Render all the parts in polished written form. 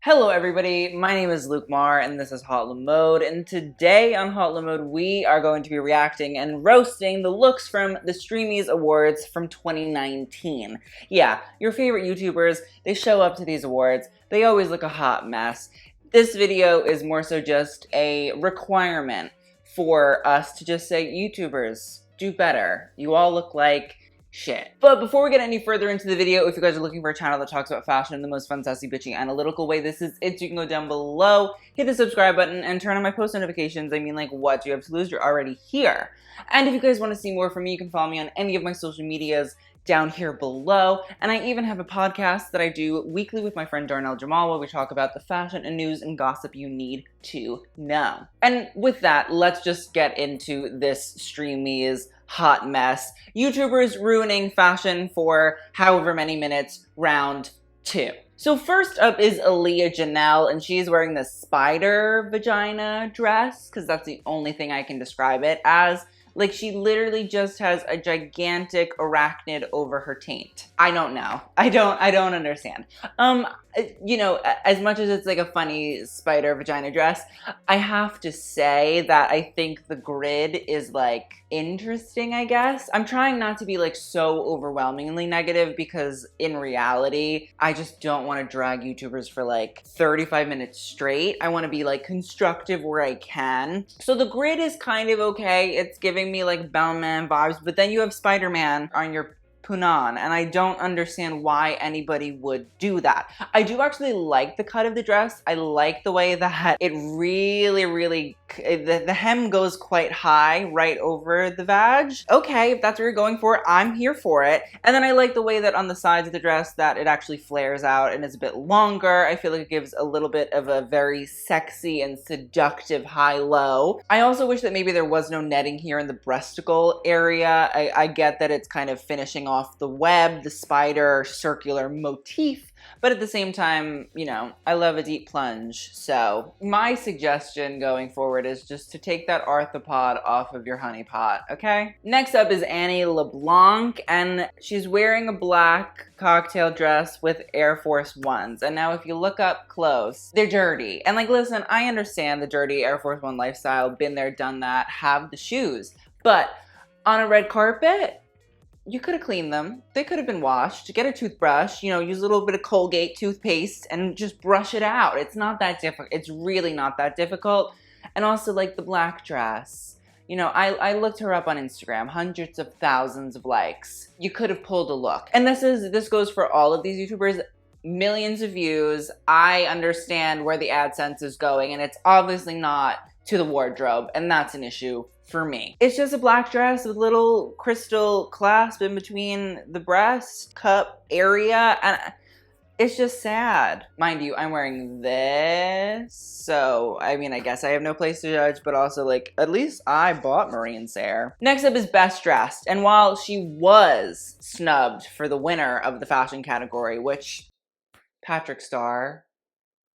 Hello everybody, my name is Luke Marr and this is Hot Lamode, and today on Hot Lamode we are going to be reacting and roasting the looks from the Streamy Awards from 2019. Yeah, your favorite YouTubers, they show up to these awards, they always look a hot mess. This video is more so just a requirement for us to just say, YouTubers, do better. You all look like shit. But before we get any further into the video, if you guys are looking for a channel that talks about fashion in the most fun, sassy, bitchy, analytical way, this is it. So you can go down below, hit the subscribe button, and turn on my post notifications. I mean, like, what do you have to lose? You're already here. And if you guys want to see more from me, you can follow me on any of my social medias down here below. And I even have a podcast that I do weekly with my friend Darnell Jamal, where we talk about the fashion and news and gossip you need to know. And with that, let's just get into this Streamy's hot mess. YouTubers ruining fashion for however many minutes, round 2. So first up is Aliya Janell, and she's wearing this spider vagina dress, because that's the only thing I can describe it as. Like, she literally just has a gigantic arachnid over her taint. I don't know. I don't understand. You know, as much as it's like a funny spider vagina dress, I have to say that I think the grid is like interesting, I guess. I'm trying not to be like so overwhelmingly negative because in reality, I just don't want to drag YouTubers for like 35 minutes straight. I want to be like constructive where I can. So the grid is kind of okay. It's giving me like Bellman vibes, but then you have Spider-Man on your Punan, and I don't understand why anybody would do that. I do actually like the cut of the dress. I like the way that it really, the hem goes quite high right over the vag. Okay, if that's what you're going for, I'm here for it. And then I like the way that on the sides of the dress that it actually flares out and is a bit longer. I feel like it gives a little bit of a very sexy and seductive high-low. I also wish that maybe there was no netting here in the breasticle area. I get that it's kind of finishing off the web, the spider circular motif, but at the same time, you know, I love a deep plunge. So my suggestion going forward is just to take that arthropod off of your honey pot, okay? Next up is Annie LeBlanc, and she's wearing a black cocktail dress with Air Force Ones. And now if you look up close, they're dirty. And like, listen, I understand the dirty Air Force One lifestyle, been there, done that, have the shoes. But on a red carpet, you could have cleaned them. They could have been washed. Get a toothbrush, you know, use a little bit of Colgate toothpaste and just brush it out. It's not that difficult. It's really not that difficult. And also like the black dress. You know, I looked her up on Instagram, hundreds of thousands of likes. You could have pulled a look. And this goes for all of these YouTubers, millions of views. I understand where the AdSense is going, and it's obviously not to the wardrobe, and that's an issue for me. It's just a black dress with little crystal clasp in between the breast cup area, and it's just sad. Mind you, I'm wearing this, so I mean, I guess I have no place to judge, but also like, at least I bought Marine Sarah. Next up is Best Dressed, and while she was snubbed for the winner of the fashion category, which Patrick Star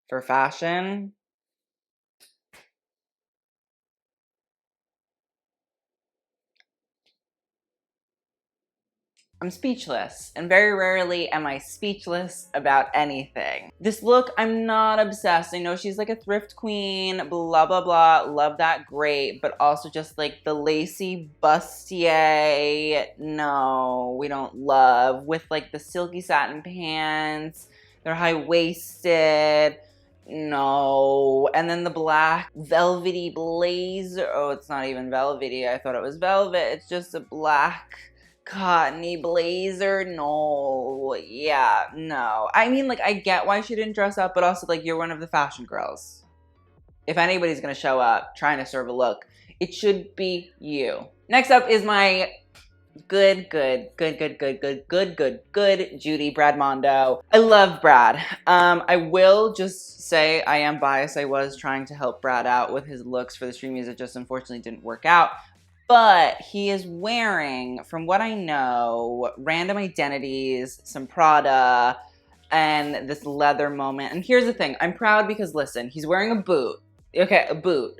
for fashion, I'm speechless, and very rarely am I speechless about anything. This look, I'm not obsessed. I know she's like a thrift queen, blah, blah, blah. Love that, great. But also just like the lacy bustier, no, we don't love. With like the silky satin pants, they're high-waisted, no. And then the black velvety blazer. Oh, it's not even velvety. I thought it was velvet. It's just a black cottony blazer. No, yeah, no. I mean, like, I get why she didn't dress up, but also, like, you're one of the fashion girls. If anybody's gonna show up trying to serve a look, it should be you. Next up is my good Judy, Brad Mondo. I love Brad. I will just say I am biased. I was trying to help Brad out with his looks for the Streamies. It just unfortunately didn't work out. But he is wearing, from what I know, Random Identities, some Prada, and this leather moment. And here's the thing. I'm proud because, listen, he's wearing a boot. Okay, a boot.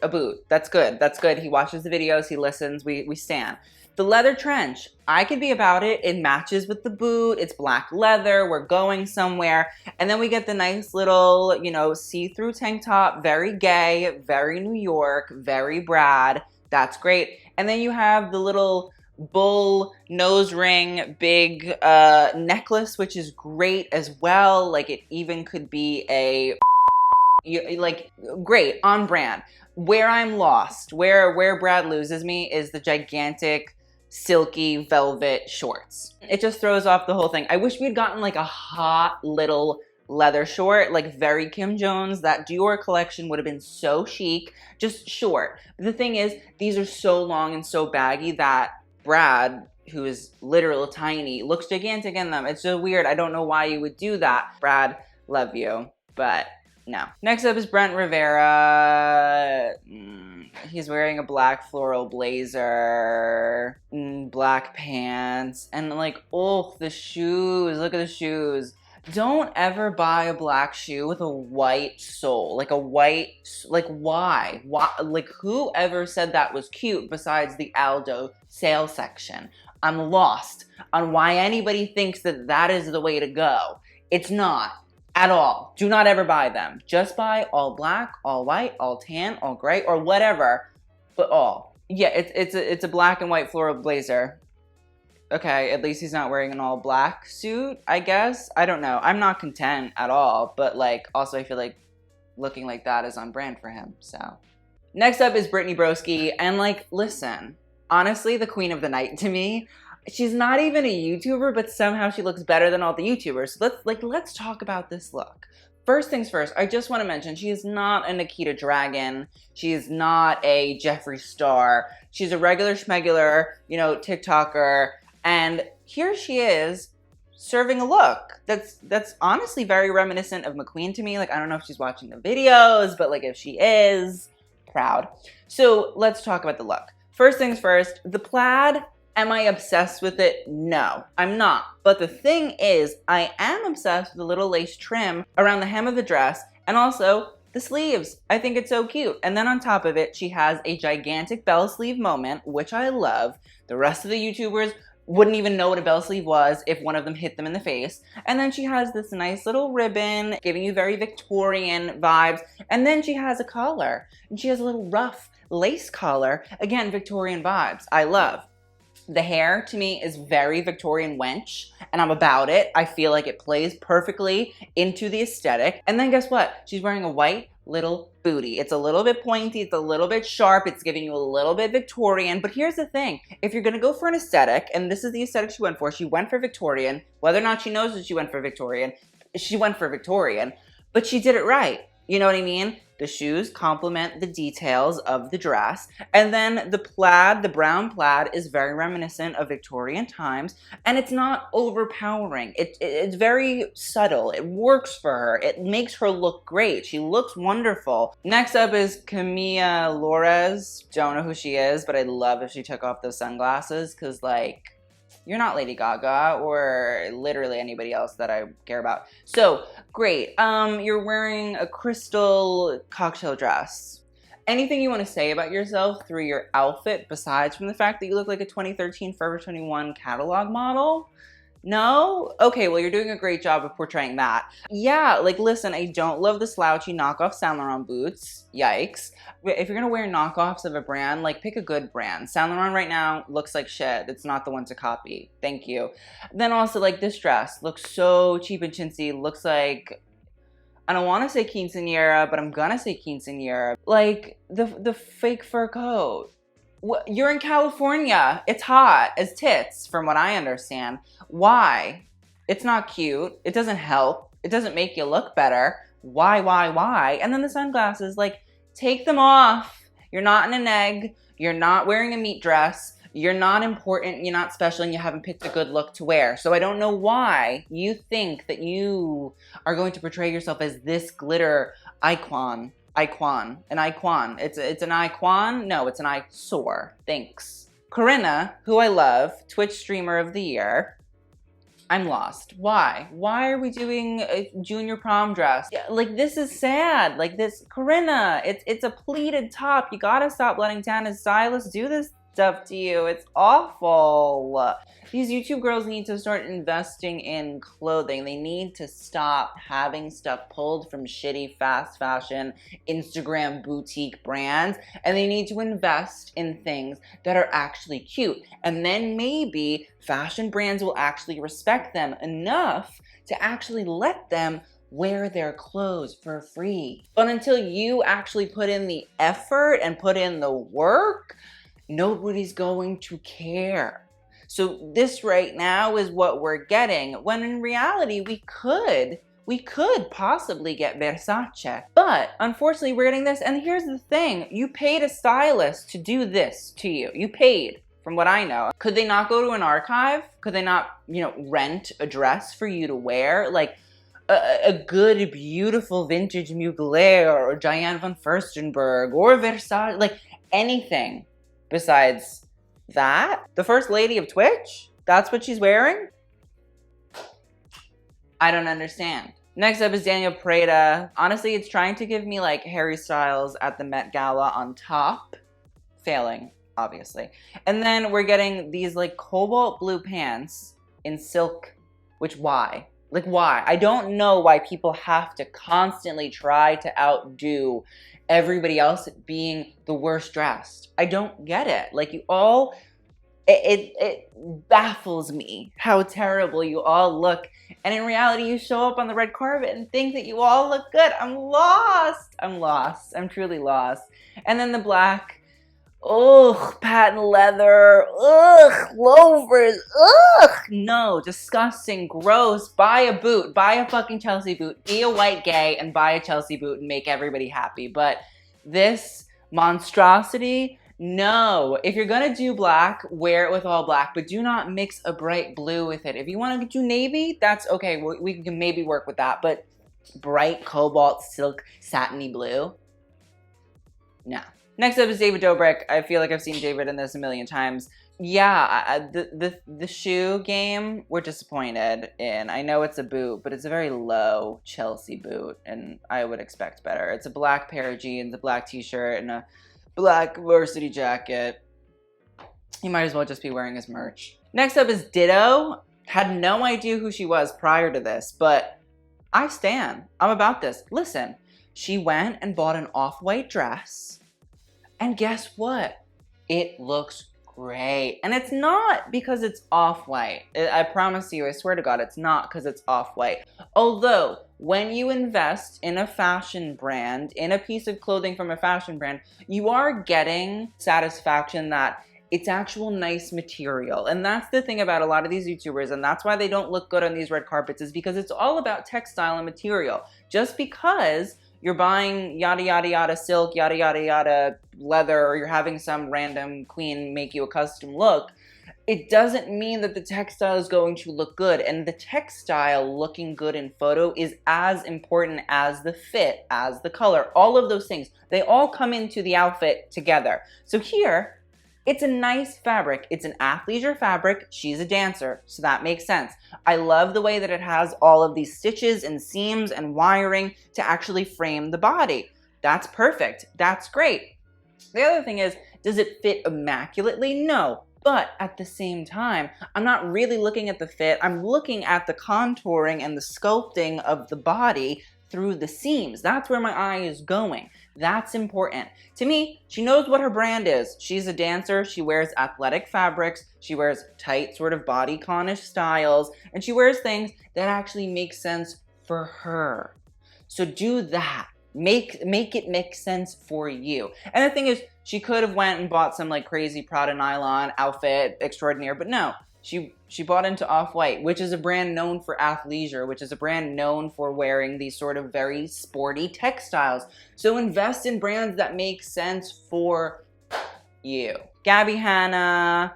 That's good. That's good. He watches the videos, he listens, we stan. The leather trench, I could be about it. It matches with the boot. It's black leather. We're going somewhere. And then we get the nice little, you know, see-through tank top. Very gay, very New York, very Brad. That's great. And then you have the little bull nose ring, big necklace, which is great as well. Like, it even could be a... like, great, on brand. Where I'm lost, where Brad loses me is the gigantic silky velvet shorts. It just throws off the whole thing. I wish we'd gotten like a hot little leather short, like very Kim Jones. That Dior collection would have been so chic, just short. The thing is, these are so long and so baggy that Brad, who is literally tiny, looks gigantic in them. It's so weird. I don't know why you would do that. Brad, love you, but no. Next up is Brent Rivera. He's wearing a black floral blazer, black pants, and like, oh, the shoes. Look at the shoes. Don't ever buy a black shoe with a white sole. Like a white, like why? Why? Like whoever said that was cute besides the Aldo sale section? I'm lost on why anybody thinks that that is the way to go. It's not. At all. Do not ever buy them. Just buy all black, all white, all tan, all gray, or whatever, but all. Yeah, it's a black and white floral blazer. Okay, at least he's not wearing an all black suit, I guess. I don't know. I'm not content at all, but like, also I feel like looking like that is on brand for him, so. Next up is Brittany Broski, and like, listen, honestly, the queen of the night to me. She's not even a YouTuber, but somehow she looks better than all the YouTubers. So let's talk about this look. First things first, I just want to mention she is not a Nikita Dragun. She is not a Jeffree Star. She's a regular schmegular, you know, TikToker. And here she is serving a look that's honestly very reminiscent of McQueen to me. Like, I don't know if she's watching the videos, but like if she is, proud. So let's talk about the look. First things first, the plaid. Am I obsessed with it? No, I'm not. But the thing is, I am obsessed with the little lace trim around the hem of the dress and also the sleeves. I think it's so cute. And then on top of it, she has a gigantic bell sleeve moment, which I love. The rest of the YouTubers wouldn't even know what a bell sleeve was if one of them hit them in the face. And then she has this nice little ribbon, giving you very Victorian vibes. And then she has a collar, and she has a little rough lace collar. Again, Victorian vibes. I love. The hair, to me, is very Victorian wench, and I'm about it. I feel like it plays perfectly into the aesthetic. And then guess what? She's wearing a white little booty. It's a little bit pointy, it's a little bit sharp, it's giving you a little bit Victorian. But here's the thing. If you're gonna go for an aesthetic, and this is the aesthetic she went for Victorian. Whether or not she knows that she went for Victorian, but she did it right. You know what I mean? The shoes complement the details of the dress. And then the plaid, the brown plaid, is very reminiscent of Victorian times. And it's not overpowering. It's very subtle. It works for her. It makes her look great. She looks wonderful. Next up is Camila Loures. Don't know who she is, but I'd love if she took off those sunglasses, because like, you're not Lady Gaga or literally anybody else that I care about. So, great. You're wearing a crystal cocktail dress. Anything you want to say about yourself through your outfit besides from the fact that you look like a 2013 Forever 21 catalog model? No? Okay, well, you're doing a great job of portraying that. Yeah, like, listen, I don't love the slouchy knockoff Saint Laurent boots. Yikes. If you're gonna wear knockoffs of a brand, like, pick a good brand. Saint Laurent right now looks like shit. It's not the one to copy. Thank you. Then also, like, this dress looks so cheap and chintzy. Looks like, I don't want to say quinceañera, but I'm gonna say quinceañera. Like, the fake fur coat. You're in California. It's hot as tits, from what I understand. Why? It's not cute. It doesn't help. It doesn't make you look better. Why? And then the sunglasses, like, take them off. You're not in an egg. You're not wearing a meat dress. You're not important. You're not special, and you haven't picked a good look to wear. So I don't know why you think that you are going to portray yourself as this glitter icon. An icon. It's an icon? No, it's an eyesore. Thanks. Corinna, who I love, Twitch streamer of the year. I'm lost. Why? Why are we doing a junior prom dress? Yeah, like, this is sad. Like, this, Corinna, it's a pleated top. You gotta stop letting Tana's stylist do this stuff to you. It's awful. These YouTube girls need to start investing in clothing. They need to stop having stuff pulled from shitty fast fashion Instagram boutique brands, and they need to invest in things that are actually cute. And then maybe fashion brands will actually respect them enough to actually let them wear their clothes for free. But until you actually put in the effort and put in the work, nobody's going to care. So this right now is what we're getting, when in reality we could possibly get Versace. But unfortunately we're getting this, and here's the thing, you paid a stylist to do this to you. You paid, from what I know. Could they not go to an archive? Could they not, you know, rent a dress for you to wear? Like a good, beautiful vintage Mugler or Diane von Furstenberg or Versace, like anything besides that? The first lady of Twitch? That's what she's wearing? I don't understand. Next up is Daniel Preda. Honestly, it's trying to give me like Harry Styles at the Met Gala on top. Failing, obviously. And then we're getting these like cobalt blue pants in silk, which why? Like, why? I don't know why people have to constantly try to outdo everybody else being the worst dressed. I don't get it. Like, you all, it baffles me how terrible you all look. And in reality, you show up on the red carpet and think that you all look good. I'm lost. I'm lost. I'm truly lost. And then the black, ugh, patent leather, ugh, loafers, ugh, no, disgusting, gross. Buy a boot, buy a fucking Chelsea boot, be a white gay and buy a Chelsea boot and make everybody happy. But this monstrosity, no. If you're gonna do black, wear it with all black, but do not mix a bright blue with it. If you wanna do navy, that's okay, we can maybe work with that, but bright cobalt silk satiny blue, no. Next up is David Dobrik. I feel like I've seen David in this a million times. Yeah, the shoe game, we're disappointed in. I know it's a boot, but it's a very low Chelsea boot, and I would expect better. It's a black pair of jeans, a black t-shirt, and a black varsity jacket. He might as well just be wearing his merch. Next up is Ditto. Had no idea who she was prior to this, but I stan. I'm about this. Listen, she went and bought an off-white dress. And guess what? It looks great. And it's not because it's off-white. I promise you, I swear to God, it's not because it's off-white. Although, when you invest in a fashion brand, in a piece of clothing from a fashion brand, you are getting satisfaction that it's actual nice material. And that's the thing about a lot of these YouTubers, and that's why they don't look good on these red carpets, is because it's all about textile and material. Just because you're buying yada yada yada silk, yada yada yada leather, or you're having some random queen make you a custom look, it doesn't mean that the textile is going to look good. And the textile looking good in photo is as important as the fit, as the color, all of those things. They all come into the outfit together. So here, it's a nice fabric. It's an athleisure fabric. She's a dancer, so that makes sense. I love the way that it has all of these stitches and seams and wiring to actually frame the body. That's perfect. That's great. The other thing is, does it fit immaculately? No. But at the same time, I'm not really looking at the fit. I'm looking at the contouring and the sculpting of the body through the seams. That's where my eye is going. That's important. To me, she knows what her brand is. She's a dancer. She wears athletic fabrics. She wears tight sort of bodyconish styles. And she wears things that actually make sense for her. So do that. Make it make sense for you. And the thing is, she could have went and bought some like crazy Prada nylon outfit extraordinaire, but no. She bought into Off-White, which is a brand known for athleisure, which is a brand known for wearing these sort of very sporty textiles. So invest in brands that make sense for you. Gabby Hanna,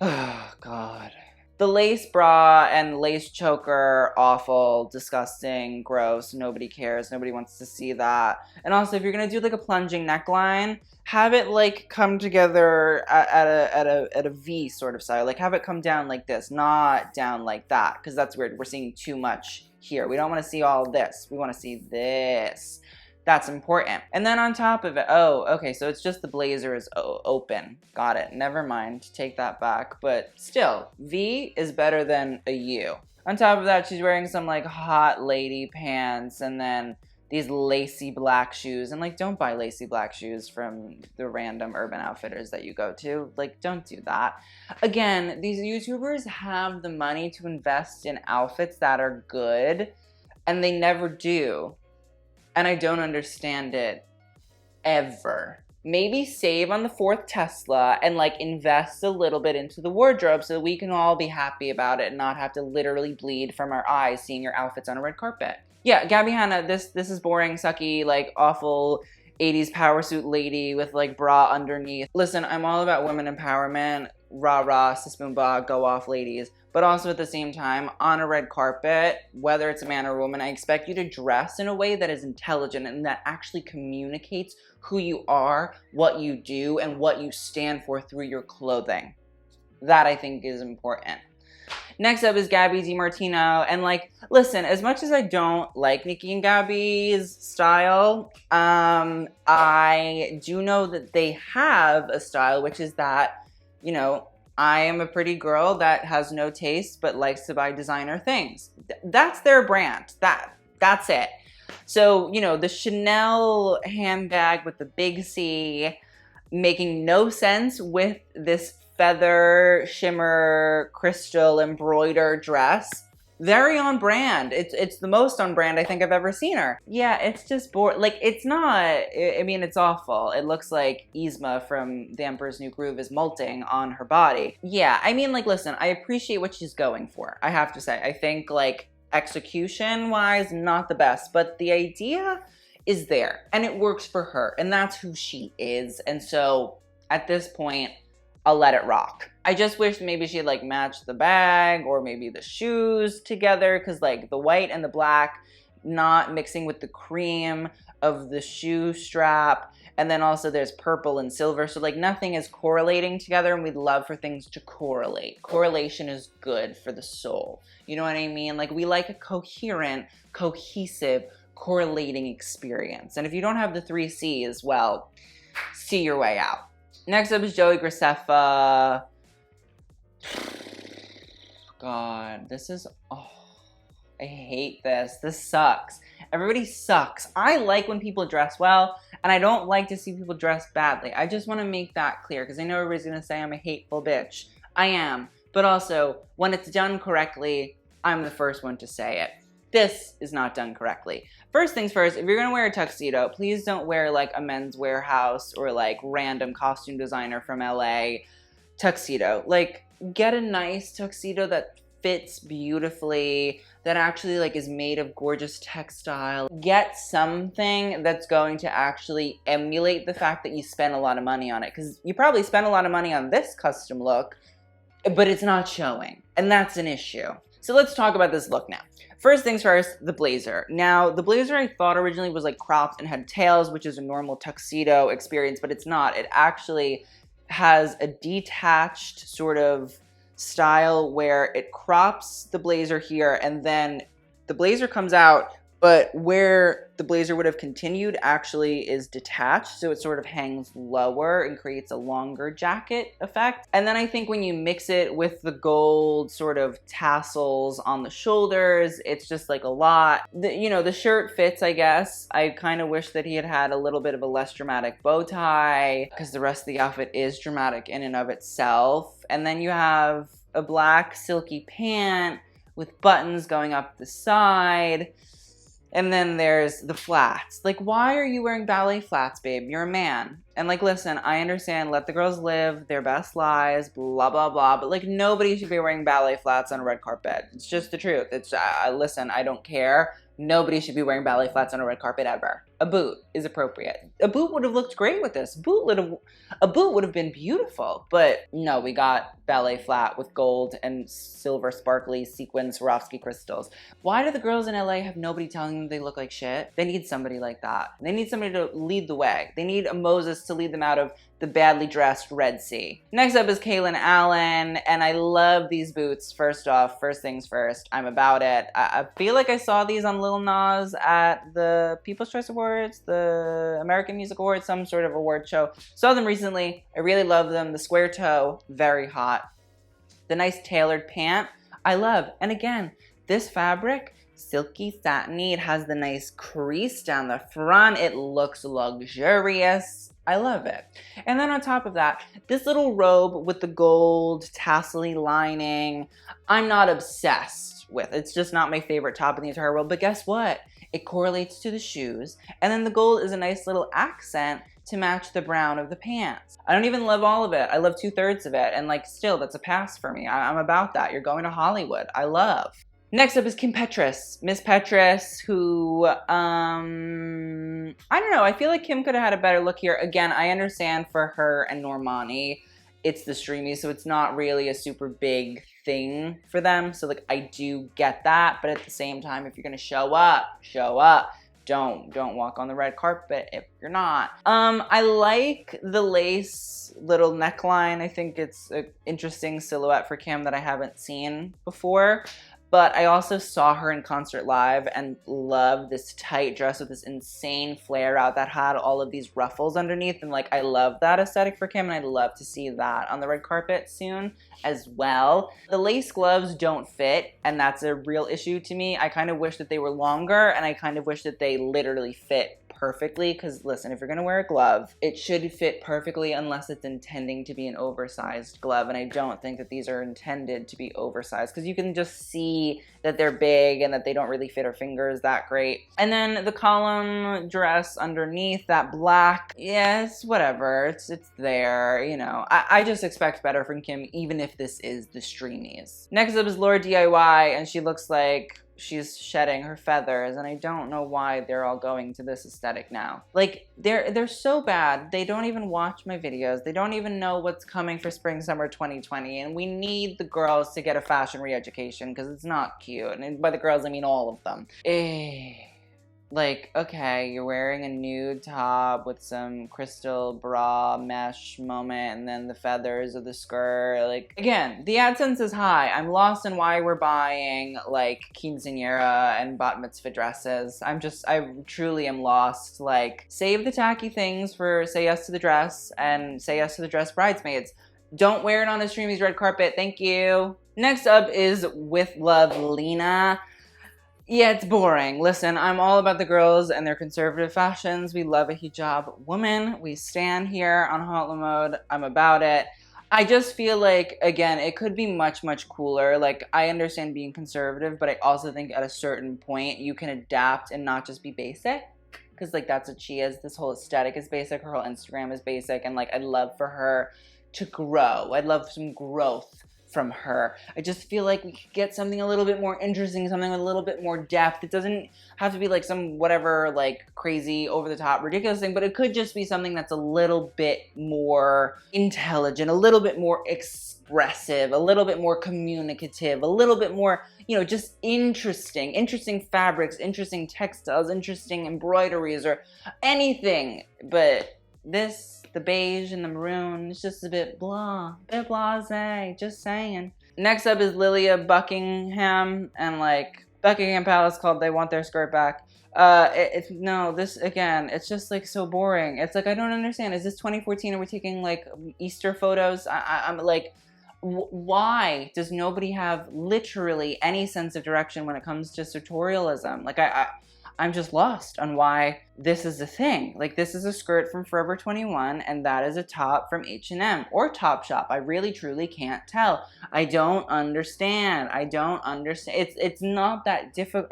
oh God. The lace bra and lace choker, awful, disgusting, gross. Nobody cares. Nobody wants to see that. And also, if you're gonna do like a plunging neckline, have it like come together at a V sort of style. Like have it come down like this, not down like that, because that's weird. We're seeing too much here. We don't want to see all this. We want to see this. That's important. And then on top of it, oh, okay, so it's just the blazer is open. Got it. Never mind. Take that back. But still, V is better than a U. On top of that, she's wearing some like hot lady pants and then these lacy black shoes. And like, don't buy lacy black shoes from the random Urban Outfitters that you go to. Like, don't do that. Again, these YouTubers have the money to invest in outfits that are good, and they never do. And I don't understand it ever. Maybe save on the 4th Tesla and like invest a little bit into the wardrobe so that we can all be happy about it and not have to literally bleed from our eyes seeing your outfits on a red carpet. Yeah, Gabby Hanna, this is boring, sucky, like awful 80s power suit lady with like bra underneath. Listen, I'm all about women empowerment, rah rah, sis boom bah, go off ladies. But also at the same time, on a red carpet, whether it's a man or a woman, I expect you to dress in a way that is intelligent and that actually communicates who you are, what you do, and what you stand for through your clothing. That I think is important. Next up is Gabi DeMartino, and like, listen, as much as I don't like Niki and Gabi's style, I do know that they have a style, which is that, you know, I am a pretty girl that has no taste but likes to buy designer things. That's their brand. That's it. So, you know, the Chanel handbag with the big C making no sense with this feather, shimmer, crystal embroidered dress. Very on brand. It's the most on brand I think I've ever seen her. Yeah, it's just boring. Like, it's not, I mean, it's awful. It looks like Yzma from The Emperor's New Groove is molting on her body. Yeah, I mean, like, listen, I appreciate what she's going for, I have to say. I think, like, execution-wise, not the best, but the idea is there, and it works for her, and that's who she is. And so, at this point, I'll let it rock. I just wish maybe she'd like match the bag or maybe the shoes together, because like the white and the black not mixing with the cream of the shoe strap, and then also there's purple and silver, so like nothing is correlating together, and we'd love for things to correlate. Correlation is good for the soul. You know what I mean? Like, we like a coherent, cohesive, correlating experience. And if you don't have the 3 C's, well, see your way out. Next up is Joey Graceffa. God, this is, oh, I hate this. This sucks. Everybody sucks. I like when people dress well, and I don't like to see people dress badly. I just want to make that clear, because I know everybody's going to say I'm a hateful bitch. I am. But also, when it's done correctly, I'm the first one to say it. This is not done correctly. First things first, if you're gonna wear a tuxedo, please don't wear like a Men's Warehouse or like random costume designer from LA tuxedo. Like, get a nice tuxedo that fits beautifully, that actually like is made of gorgeous textile. Get something that's going to actually emulate the fact that you spent a lot of money on it, because you probably spent a lot of money on this custom look, but it's not showing, and that's an issue. So let's talk about this look now. First things first, the blazer. Now, the blazer I thought originally was like cropped and had tails, which is a normal tuxedo experience, but it's not. It actually has a detached sort of style where it crops the blazer here, and then the blazer comes out, but where the blazer would have continued actually is detached, so it sort of hangs lower and creates a longer jacket effect. And then I think when you mix it with the gold sort of tassels on the shoulders, it's just like a lot. You know, the shirt fits, I guess. I kind of wish that he had had a little bit of a less dramatic bow tie, because the rest of the outfit is dramatic in and of itself. And then you have a black silky pant with buttons going up the side. And then there's the flats. Like, why are you wearing ballet flats, babe? You're a man. And like, listen, I understand, let the girls live their best lives, blah, blah, blah. But like, nobody should be wearing ballet flats on a red carpet. It's just the truth. It's, listen, I don't care. Nobody should be wearing ballet flats on a red carpet ever. A boot is appropriate. A boot would have looked great with this. A boot would have been beautiful. But no, we got ballet flat with gold and silver sparkly sequin Swarovski crystals. Why do the girls in LA have nobody telling them they look like shit? They need somebody like that. They need somebody to lead the way. They need a Moses to lead them out of the badly dressed Red Sea. Next up is Kalen Allen, and I love these boots. First off, first things first, I'm about it. I feel like I saw these on Lil Nas at the People's Choice Awards, the American Music Awards, some sort of award show. Saw them recently. I really love them. The square toe, very hot. The nice tailored pant, I love. And again, this fabric, silky satiny, it has the nice crease down the front. It looks luxurious. I love it. And then on top of that, this little robe with the gold tassel-y lining, I'm not obsessed with. It's just not my favorite top in the entire world. But guess what? It correlates to the shoes. And then the gold is a nice little accent to match the brown of the pants. I don't even love all of it. I love 2/3 of it. And like, still, that's a pass for me. I'm about that. You're going to Hollywood. I love. Next up is Kim Petras, Miss Petras, who, I don't know, I feel like Kim could have had a better look here. Again, I understand for her and Normani, it's the Streamy, so it's not really a super big thing for them. So like, I do get that, but at the same time, if you're gonna show up, show up. Don't walk on the red carpet if you're not. I like the lace little neckline. I think it's an interesting silhouette for Kim that I haven't seen before. But I also saw her in concert live and loved this tight dress with this insane flare out that had all of these ruffles underneath. And like, I love that aesthetic for Kim, and I'd love to see that on the red carpet soon as well. The lace gloves don't fit, and that's a real issue to me. I kind of wish that they were longer, and I kind of wish that they literally fit perfectly, because listen, if you're gonna wear a glove, it should fit perfectly unless it's intending to be an oversized glove, and I don't think that these are intended to be oversized, because you can just see that they're big and that they don't really fit her fingers that great. And then the column dress underneath, that black, yes, whatever, it's there, you know. I just expect better from Kim, even if this is the Streamies. Next up is LaurDIY, and she looks like she's shedding her feathers, and I don't know why they're all going to this aesthetic now. Like, they're so bad. They don't even watch my videos. They don't even know what's coming for spring summer 2020, and we need the girls to get a fashion re-education because it's not cute. And by the girls, I mean all of them. Like, okay, you're wearing a nude top with some crystal bra mesh moment, and then the feathers of the skirt. Like, again, the AdSense is high. I'm lost in why we're buying, like, quinceañera and bat mitzvah dresses. I truly am lost. Like, save the tacky things for Say Yes to the Dress and Say Yes to the Dress bridesmaids. Don't wear it on a Streamy's red carpet. Thank you. Next up is With Love, Lena. Yeah, it's boring. Listen, I'm all about the girls and their conservative fashions. We love a hijab woman. We stand here on Hot Mode. I'm about it. I just feel like, again, it could be much, much cooler. Like, I understand being conservative, but I also think at a certain point you can adapt and not just be basic. Because, like, that's what she is. This whole aesthetic is basic. Her whole Instagram is basic. And, like, I'd love for her to grow. I'd love some growth from her. I just feel like we could get something a little bit more interesting, something with a little bit more depth. It doesn't have to be like some whatever, like, crazy, over-the-top, ridiculous thing, but it could just be something that's a little bit more intelligent, a little bit more expressive, a little bit more communicative, a little bit more, you know, just interesting fabrics, interesting textiles, interesting embroideries, or anything. But this, the beige and the maroon, it's just a bit blasé, just saying. Next up is Lilia Buckingham, and like, Buckingham Palace called They Want Their Skirt Back. No, this, again, it's just like so boring. It's like, I don't understand. Is this 2014? Are we taking like Easter photos? I'm like, why does nobody have literally any sense of direction when it comes to sartorialism? Like, I'm just lost on why this is a thing. Like, this is a skirt from Forever 21, and that is a top from H&M or Topshop. I really, truly can't tell. I don't understand. It's not that difficult.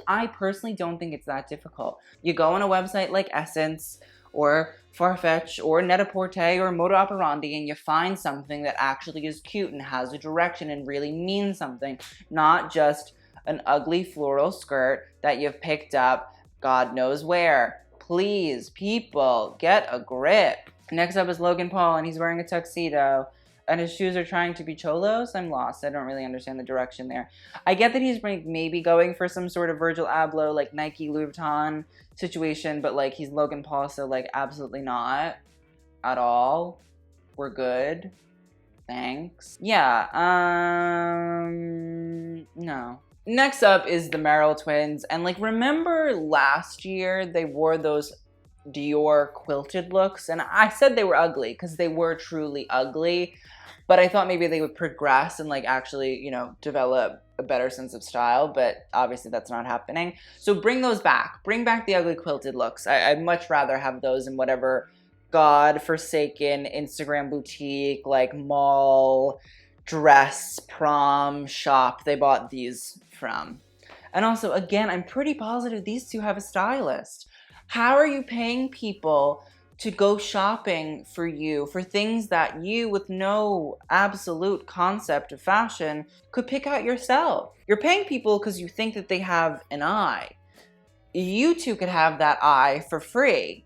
I personally don't think it's that difficult. You go on a website like Essence or Farfetch or Net-a-Porter or Modo Operandi, and you find something that actually is cute and has a direction and really means something, not just an ugly floral skirt that you've picked up God knows where. Please, people, get a grip. Next up is Logan Paul, and he's wearing a tuxedo, and his shoes are trying to be cholos. I'm lost. I don't really understand the direction there. I get that he's maybe going for some sort of Virgil Abloh, like Nike Louis Vuitton situation, but like he's Logan Paul, so like absolutely not at all. We're good. Thanks. Yeah, no. Next up is the Merrell Twins, and like remember last year they wore those Dior quilted looks, and I said they were ugly because they were truly ugly, but I thought maybe they would progress and like actually, you know, develop a better sense of style, but obviously that's not happening. So bring those back. Bring back the ugly quilted looks. I'd much rather have those in whatever god-forsaken Instagram boutique, like mall, dress, prom shop they bought these from. And also, again, I'm pretty positive these two have a stylist. How are you paying people to go shopping for you for things that you, with no absolute concept of fashion, could pick out yourself? You're paying people because you think that they have an eye. You two could have that eye for free.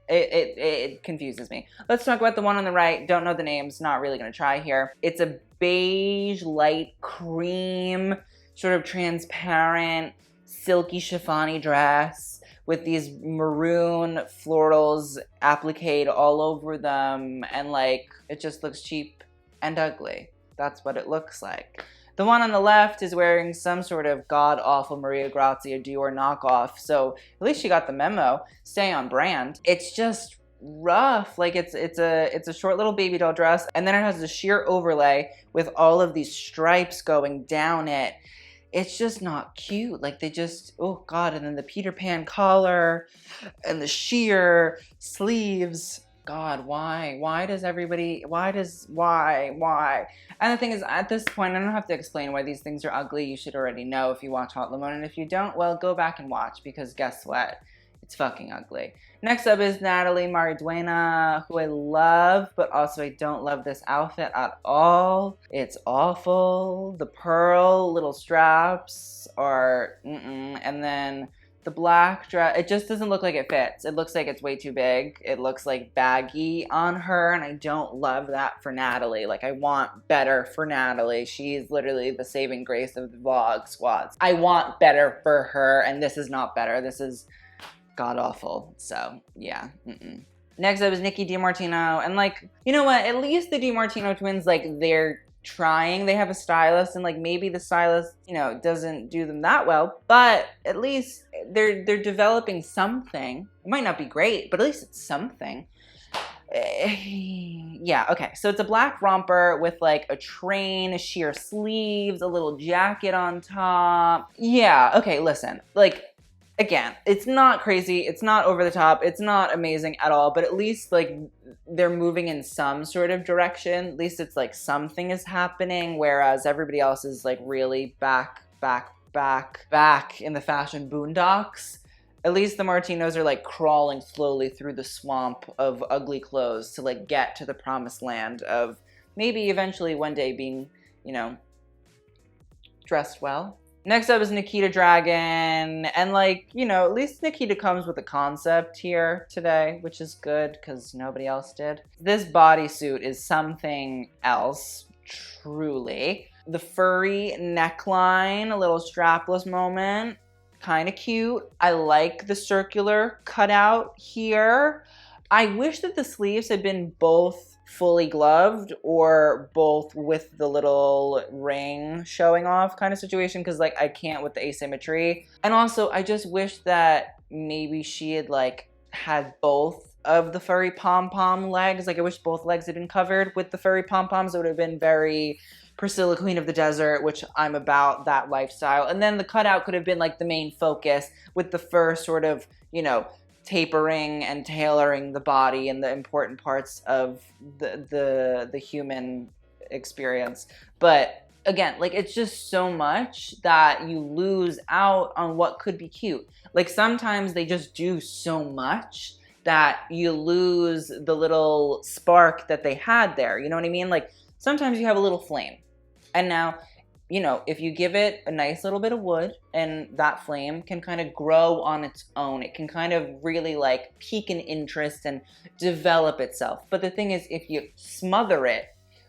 It confuses me. Let's talk about the one on the right. Don't know the names, not really gonna try here. It's a beige, light cream, sort of transparent, silky chiffon-y dress with these maroon florals appliqued all over them, and like it just looks cheap and ugly. That's what it looks like. The one on the left is wearing some sort of god-awful Maria Grazia Dior knockoff, so at least she got the memo. Stay on brand. It's just rough. Like it's a short little baby doll dress, and then it has a sheer overlay with all of these stripes going down it. It's just not cute. Like they just, oh God. And then the Peter Pan collar and the sheer sleeves. God, why? Why? And the thing is, at this point, I don't have to explain why these things are ugly. You should already know if you watch Hot Limon. And if you don't, well, go back and watch, because guess what? It's fucking ugly. Next up is Natalie Mariduena, who I love, but also I don't love this outfit at all. It's awful. The pearl little straps are, and then the black dress, it just doesn't look like it fits. It looks like it's way too big. It looks like baggy on her, and I don't love that for Natalie. Like, I want better for Natalie. She's literally the saving grace of the vlog squads. I want better for her, and this is not better. This is god-awful. So, yeah. Next up is Niki Demartino, and like, you know what? At least the DeMartino twins, like, they're trying. They have a stylist, and like maybe the stylist, you know, doesn't do them that well, but at least they're developing something. It might not be great, but at least it's something. Yeah, okay. So it's a black romper with like a train, sheer sleeves, a little jacket on top. Yeah, okay, listen. Like, again, it's not crazy, it's not over the top, it's not amazing at all, but at least like they're moving in some sort of direction. At least it's like something is happening, whereas everybody else is like really back in the fashion boondocks. At least the Martinos are like crawling slowly through the swamp of ugly clothes to like get to the promised land of maybe eventually one day being, you know, dressed well. Next up is Nikita Dragun, and like, you know, at least Nikita comes with a concept here today, which is good because nobody else did. This bodysuit is something else, truly. The furry neckline, a little strapless moment, kind of cute. I like the circular cutout here. I wish that the sleeves had been both fully gloved or both with the little ring showing off kind of situation, because like I can't with the asymmetry. And also I just wish that maybe she had like had both of the furry pom-pom legs. Like I wish both legs had been covered with the furry pom-poms. It would have been very Priscilla, Queen of the Desert, which I'm about that lifestyle. And then the cutout could have been like the main focus with the fur sort of, you know, tapering and tailoring the body and the important parts of the human experience. But again, like, it's just so much that you lose out on what could be cute. Like, sometimes they just do so much that you lose the little spark that they had there. You know what I mean? Like, sometimes you have a little flame. And now, you know, if you give it a nice little bit of wood, and that flame can kind of grow on its own, it can kind of really like pique an interest and develop itself. But the thing is, if you smother it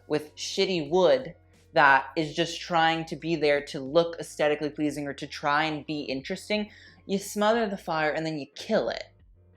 with shitty wood that is just trying to be there to look aesthetically pleasing or to try and be interesting, you smother the fire and then you kill it.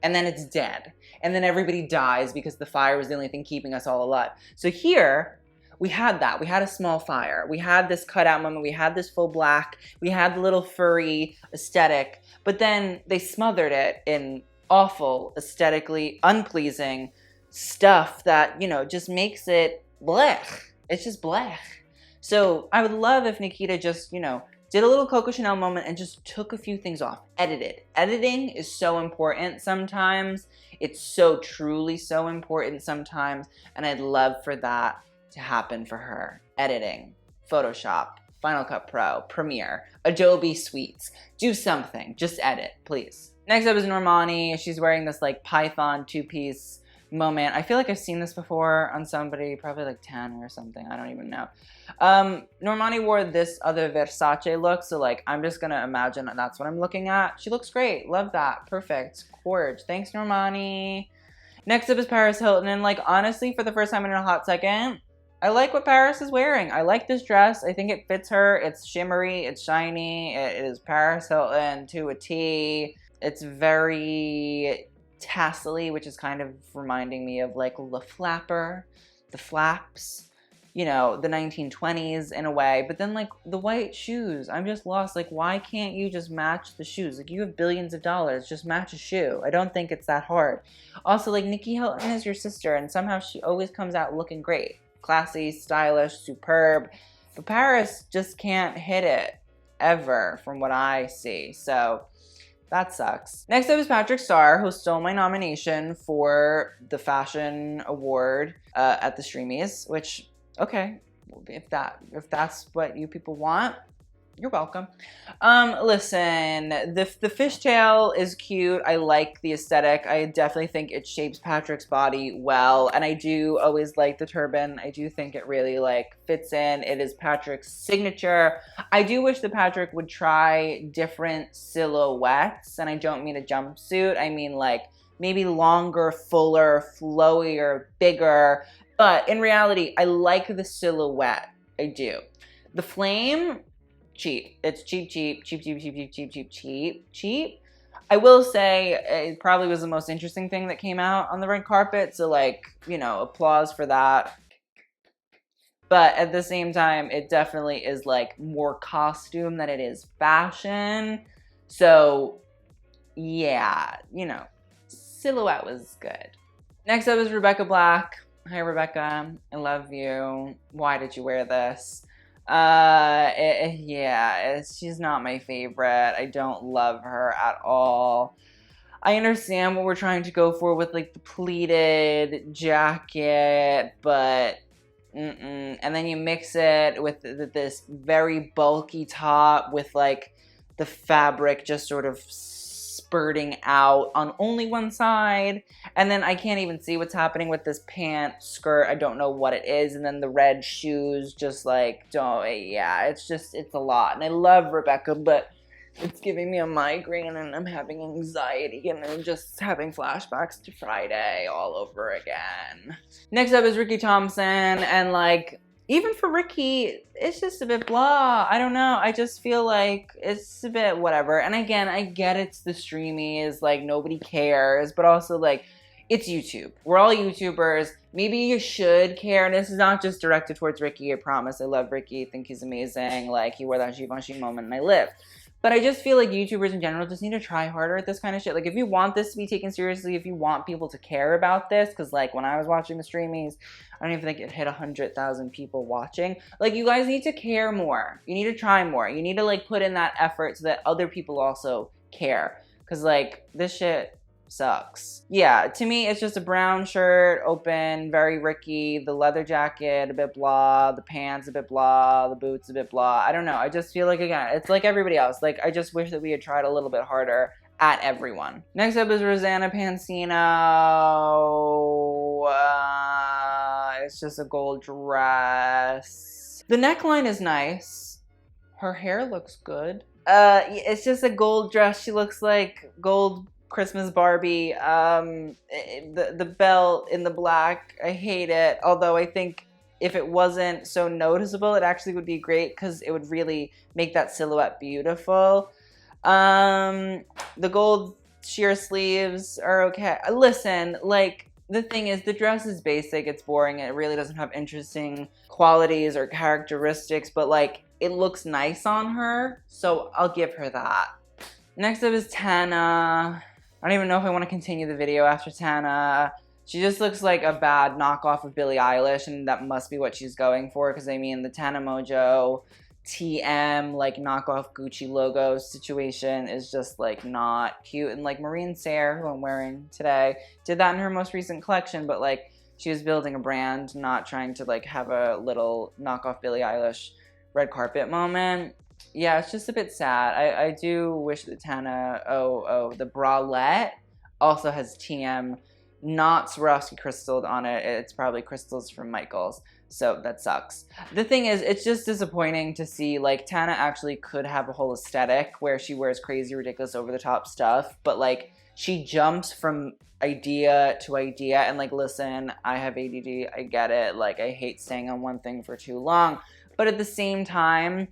And then it's dead. And then everybody dies because the fire was the only thing keeping us all alive. So here, we had that. We had a small fire. We had this cutout moment. We had this full black. We had the little furry aesthetic. But then they smothered it in awful, aesthetically unpleasing stuff that, you know, just makes it blech. It's just blech. So I would love if Nikita just, you know, did a little Coco Chanel moment and just took a few things off. Edited. Editing is so important sometimes. It's so truly so important sometimes. And I'd love for that to happen for her. Editing. Photoshop. Final Cut Pro. Premiere. Adobe Suites. Do something. Just edit, please. Next up is Normani. She's wearing this like Python two-piece moment. I feel like I've seen this before on somebody, probably like Tana or something. I don't even know. Normani wore this other Versace look, so like I'm just gonna imagine that's what I'm looking at. She looks great. Love that. Perfect. Gorge. Thanks, Normani. Next up is Paris Hilton, and like honestly, for the first time in a hot second, I like what Paris is wearing. I like this dress. I think it fits her. It's shimmery. It's shiny. It is Paris Hilton to a T. It's very tassel-y, which is kind of reminding me of like Le Flapper, the flaps, you know, the 1920s in a way. But then like the white shoes, I'm just lost. Like, why can't you just match the shoes? Like, you have billions of dollars, just match a shoe. I don't think it's that hard. Also, like, Nikki Hilton is your sister, and somehow she always comes out looking great. Classy, stylish, superb. But Paris just can't hit it ever from what I see. So that sucks. Next up is Patrick Starr, who stole my nomination for the fashion award at the Streamies, which, okay, if that's what you people want, you're welcome. Listen, the fishtail is cute. I like the aesthetic. I definitely think it shapes Patrick's body well. And I do always like the turban. I do think it really like fits in. It is Patrick's signature. I do wish that Patrick would try different silhouettes. And I don't mean a jumpsuit. I mean like maybe longer, fuller, flowier, bigger. But in reality, I like the silhouette. I do. The flame, cheap. It's cheap. I will say it probably was the most interesting thing that came out on the red carpet. So like, you know, applause for that. But at the same time, it definitely is like more costume than it is fashion. So yeah, you know, silhouette was good. Next up is Rebecca Black. Hi, Rebecca. I love you. Why did you wear this? She's not my favorite. I don't love her at all. I understand what we're trying to go for with like the pleated jacket, but and then you mix it with this very bulky top with like the fabric just sort of spurting out on only one side, and then I can't even see what's happening with this pant skirt. I don't know what it is, and then the red shoes just like it's a lot. And I love Rebecca, but it's giving me a migraine and I'm having anxiety and I'm just having flashbacks to Friday all over again. Next up is Rickey Thompson, and like even for Rickey, it's just a bit blah. I don't know. I just feel like it's a bit whatever. And again, I get it's the Streamies, like nobody cares, but also like it's YouTube. We're all YouTubers. Maybe you should care. And this is not just directed towards Rickey, I promise. I love Rickey. I think he's amazing. Like he wore that Givenchy moment and I lived. But I just feel like YouTubers in general just need to try harder at this kind of shit. Like if you want this to be taken seriously, if you want people to care about this, because like when I was watching the Streamies, I don't even think it hit 100,000 people watching. Like you guys need to care more. You need to try more. You need to like put in that effort so that other people also care. Because like this shit sucks. Yeah, to me, it's just a brown shirt, open, very Ricky, the leather jacket, a bit blah, the pants a bit blah, the boots a bit blah. I don't know. I just feel like, again, it's like everybody else. Like, I just wish that we had tried a little bit harder at everyone. Next up is Rosanna Pansino. It's just a gold dress. The neckline is nice. Her hair looks good. It's just a gold dress. She looks like gold Christmas Barbie. The belt in the black, I hate it. Although I think if it wasn't so noticeable, it actually would be great because it would really make that silhouette beautiful. The gold sheer sleeves are okay. Listen, like, the thing is, the dress is basic, it's boring, it really doesn't have interesting qualities or characteristics, but like, it looks nice on her, so I'll give her that. Next up is Tana. I don't even know if I want to continue the video after Tana. She just looks like a bad knockoff of Billie Eilish, and that must be what she's going for, because I mean, the Tana Mongeau TM, like, knockoff Gucci logo situation is just, like, not cute. And, like, Marine Sayre, who I'm wearing today, did that in her most recent collection, but, like, she was building a brand, not trying to, like, have a little knockoff Billie Eilish red carpet moment. Yeah, it's just a bit sad. I do wish that Tana, the bralette also has TM, not Swarovski crystals on it. It's probably crystals from Michaels. So that sucks. The thing is, it's just disappointing to see, like, Tana actually could have a whole aesthetic where she wears crazy, ridiculous, over-the-top stuff, but, like, she jumps from idea to idea, and, like, listen, I have ADD, I get it, like, I hate staying on one thing for too long, but at the same time,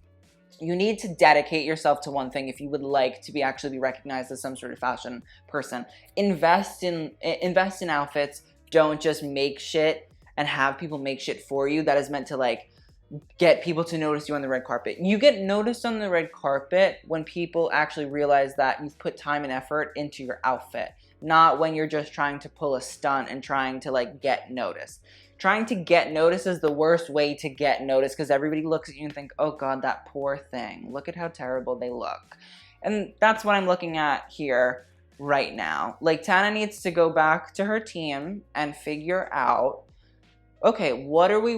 you need to dedicate yourself to one thing if you would like to actually be recognized as some sort of fashion person. Invest in outfits, don't just make shit and have people make shit for you that is meant to, like, get people to notice you on the red carpet. You get noticed on the red carpet when people actually realize that you've put time and effort into your outfit, not when you're just trying to pull a stunt and trying to, like, get noticed. Trying to get noticed is the worst way to get noticed because everybody looks at you and think, oh God, that poor thing. Look at how terrible they look. And that's what I'm looking at here right now. Like, Tana needs to go back to her team and figure out, okay, what are we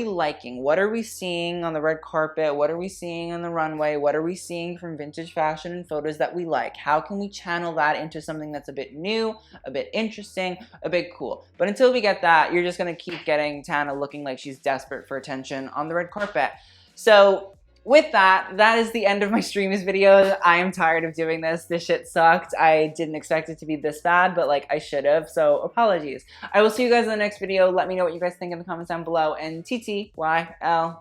liking? What are we seeing on the red carpet? What are we seeing on the runway? What are we seeing from vintage fashion and photos that we like? How can we channel that into something that's a bit new, a bit interesting, a bit cool? But until we get that, you're just gonna keep getting Tana looking like she's desperate for attention on the red carpet. So with that, that is the end of my Streamies videos. I am tired of doing this. This shit sucked. I didn't expect it to be this bad, but, like, I should have, so apologies. I will see you guys in the next video. Let me know what you guys think in the comments down below, and TTYL.